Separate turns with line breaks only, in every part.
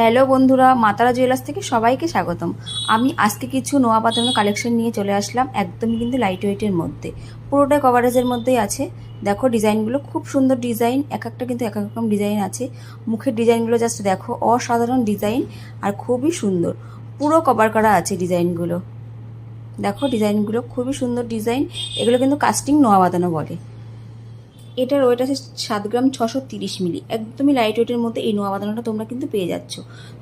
Hello বন্ধুরা, মাতারা jewellers থেকে সবাইকে স্বাগতম। আমি আজকে কিছু নোয়া পাতানো কালেকশন নিয়ে চলে আসলাম, একদমই কিন্তু লাইট ওয়েটের মধ্যে, পুরোটাই কভারেজের মধ্যেই আছে। দেখো ডিজাইনগুলো খুব সুন্দর ডিজাইন, এক একটা কিন্তু এক এক রকম ডিজাইন আছে। মুখের ডিজাইনগুলো জাস্ট দেখো, অসাধারণ ডিজাইন আর খুবই সুন্দর, পুরো কভার করা আছে ডিজাইনগুলো। দেখো ডিজাইনগুলো খুবই সুন্দর ডিজাইন, এগুলো কিন্তু কাস্টিং নোয়া বাঁধানো বলে। এটার ওয়েট আছে 7 গ্রাম 630 মিলি, একদমই লাইট ওয়েটের মধ্যে এই নোয়া বাঁধানোটা তোমরা কিন্তু পেয়ে যাচ্ছ।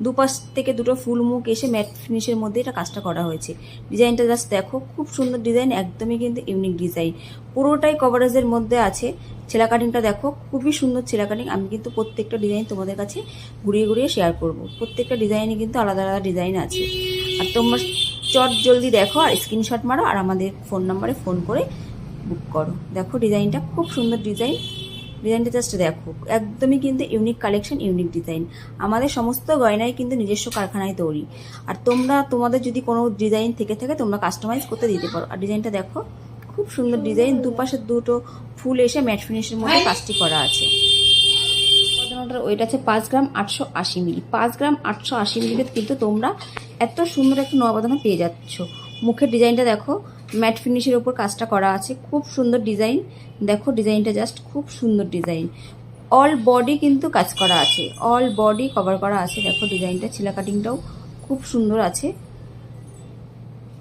দুপাশ থেকে দুটো ফুল মুখ এসে ম্যাট ফিনিশের মধ্যে এটা কাজটা করা হয়েছে। ডিজাইনটা জাস্ট দেখো, খুব সুন্দর ডিজাইন, একদমই কিন্তু ইউনিক ডিজাইন, পুরোটাই কভারেজের মধ্যে আছে। ছেলা কাটিংটা দেখো, খুবই সুন্দর ছেলা কাটিং। আমি কিন্তু প্রত্যেকটা ডিজাইন তোমাদের কাছে ঘুরিয়ে ঘুরিয়ে শেয়ার করব। প্রত্যেকটা ডিজাইনে কিন্তু আলাদা আলাদা ডিজাইন আছে। আর তোমরা চট জলদি দেখো আর স্ক্রিনশট মারো আর আমাদের ফোন নাম্বারে ফোন করে বুক করো। দেখো ডিজাইনটা খুব সুন্দর ডিজাইন, ডিজাইনটা জাস্ট দেখো, একদমই কিন্তু ইউনিক কালেকশন, ইউনিক ডিজাইন। আমাদের সমস্ত গয়নাই কিন্তু নিজস্ব কারখানায় তৈরি। আর তোমাদের যদি কোনো ডিজাইন থেকে থাকে তোমরা কাস্টমাইজ করতে দিতে পারো। আর ডিজাইনটা দেখো, খুব সুন্দর ডিজাইন, দুপাশে দুটো ফুল এসে ম্যাট ফিনিশের মধ্যে কাজটি করা আছে। ওইটা আছে 5 গ্রাম 880 মিলি। 5 গ্রাম 880 মিলিতে কিন্তু তোমরা এত সুন্দর একটা নোয়া বাঁধানো পেয়ে যাচ্ছ। মুখের ডিজাইনটা দেখো, ম্যাট ফিনিশের ওপর কাজটা করা আছে, খুব সুন্দর ডিজাইন। দেখো ডিজাইনটা জাস্ট খুব সুন্দর ডিজাইন, অল বডি কিন্তু কাজ করা আছে, অল বডি কভার করা আছে। দেখো ডিজাইনটা, ছিলা কাটিংটাও খুব সুন্দর আছে।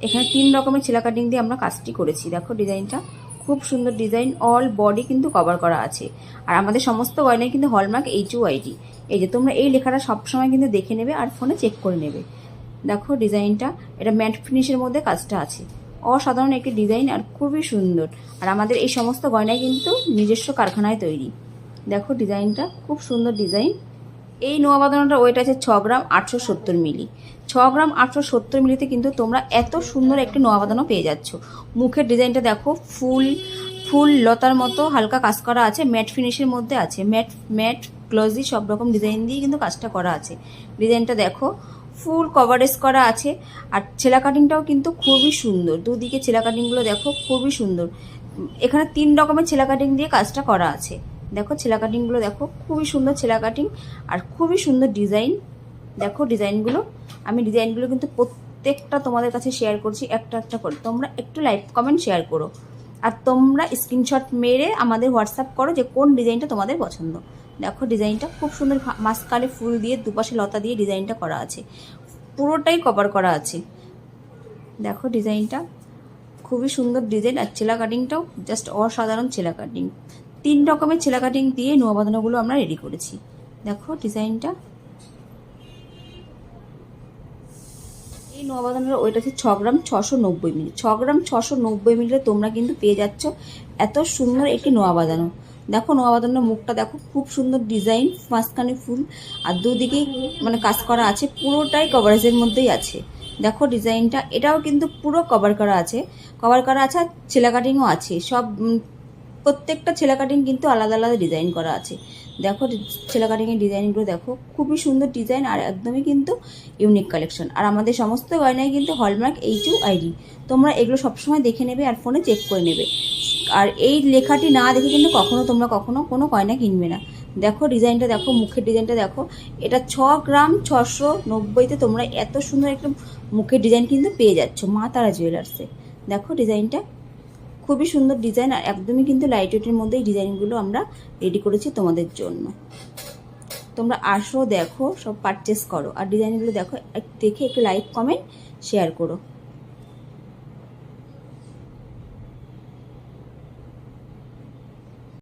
এখানে 3 রকমের ছিলা কাটিং দিয়ে আমরা কাজটি করেছি। দেখো ডিজাইনটা খুব সুন্দর ডিজাইন, অল বডি কিন্তু কভার করা আছে। আর আমাদের সমস্ত গয়নায় কিন্তু হলমার্ক HUID। এই যে তোমরা এই লেখাটা সবসময় কিন্তু দেখে নেবে আর ফোনে চেক করে নেবে। দেখো ডিজাইনটা, এটা ম্যাট ফিনিশের মধ্যে কাজটা আছে, অসাধারণ একটি ডিজাইন আর খুবই সুন্দর। আর আমাদের এই সমস্ত গয়নায় কিন্তু নিজস্ব কারখানায় তৈরি। দেখো ডিজাইনটা খুব সুন্দর ডিজাইন। এই নোয়া বাঁধানোটার ওয়েট আছে 6 গ্রাম 870 মিলি। 6 গ্রাম 870 মিলিতে কিন্তু তোমরা এত সুন্দর একটি নোয়া বাঁধানো পেয়ে যাচ্ছ। মুখের ডিজাইনটা দেখো, ফুল লতার মতো হালকা কাজ করা আছে, ম্যাট ফিনিশের মধ্যে আছে, ম্যাট গ্লজি সব রকম ডিজাইন দিয়ে কিন্তু কাজটা করা আছে। ডিজাইনটা দেখো, ফুল কভারেজ করা আছে। আর ছেলা কাটিংটাও কিন্তু খুবই সুন্দর, দুদিকে ছেলা কাটিংগুলো দেখো খুবই সুন্দর। এখানে 3 রকমের ছেলা কাটিং দিয়ে কাজটা করা আছে। দেখো ছেলা কাটিংগুলো দেখো, খুবই সুন্দর ছেলা কাটিং আর খুবই সুন্দর ডিজাইন। দেখো ডিজাইনগুলো, আমি ডিজাইনগুলো কিন্তু প্রত্যেকটা তোমাদের কাছে শেয়ার করছি একটা একটা করে। তোমরা একটু লাইক কমেন্ট শেয়ার করো আর তোমরা স্ক্রিনশট মেরে আমাদের হোয়াটসঅ্যাপ করো যে কোন ডিজাইনটা তোমাদের পছন্দ। দেখো ডিজাইনটা খুব সুন্দর, মাঝখানে ফুল দিয়ে দুপাশে লতা দিয়ে ডিজাইনটা করা আছে, পুরোটাই কভার করা আছে। দেখো ডিজাইনটা খুবই সুন্দর ডিজাইন আর ছেলা কাটিংটাও জাস্ট অসাধারণ ছেলা কাটিং। 3 রকমের ছেলা কাটিং দিয়ে নোয়া বাঁধানোগুলো আমরা রেডি করেছি। দেখো ডিজাইনটা, এই নোয়া বাঁধানোর ওয়েট আছে 6 গ্রাম 690 মিলি। 6 গ্রাম 690 মিলিতে তোমরা কিন্তু পেয়ে যাচ্ছ এত সুন্দর একটি নোয়া বাঁধানো। দেখো নোয়া বাঁধানোর মুখটা দেখো, খুব সুন্দর ডিজাইন, মাঝখানে ফুল আর দুদিকেই মানে কাজ করা আছে, পুরোটাই কভারেজের মধ্যেই আছে। দেখো ডিজাইনটা, এটাও কিন্তু পুরো কভার করা আছে আর ছেলা কাটিংও আছে। সব প্রত্যেকটা ছেলা কাটিং কিন্তু আলাদা আলাদা ডিজাইন করা আছে। দেখো ছেলা কাটিংয়ের ডিজাইনগুলো দেখো, খুবই সুন্দর ডিজাইন আর একদমই কিন্তু ইউনিক কালেকশন। আর আমাদের সমস্ত গয়নায় কিন্তু হলমার্ক HUID। তোমরা এগুলো সবসময় দেখে নেবে আর ফোনে চেক করে নেবে। আর এই লেখাটি না দেখে কিন্তু তোমরা কখনো কোনো গয়না কিনবে না। দেখো ডিজাইনটা দেখো, মুখের ডিজাইনটা দেখো, এটা 6 গ্রাম 690তে তোমরা এত সুন্দর একটা মুখের ডিজাইন কিন্তু পেয়ে যাচ্ছ মা তারা জুয়েলার্সে। দেখো ডিজাইনটা খুবই সুন্দর ডিজাইন আর একদমই কিন্তু লাইট ওয়েটের মধ্যে এই ডিজাইনগুলো আমরা রেডি করেছি তোমাদের জন্য। তোমরা আসো, দেখো, সব পারচেস করো আর ডিজাইনগুলো দেখো, দেখে একটু লাইক কমেন্ট শেয়ার করো।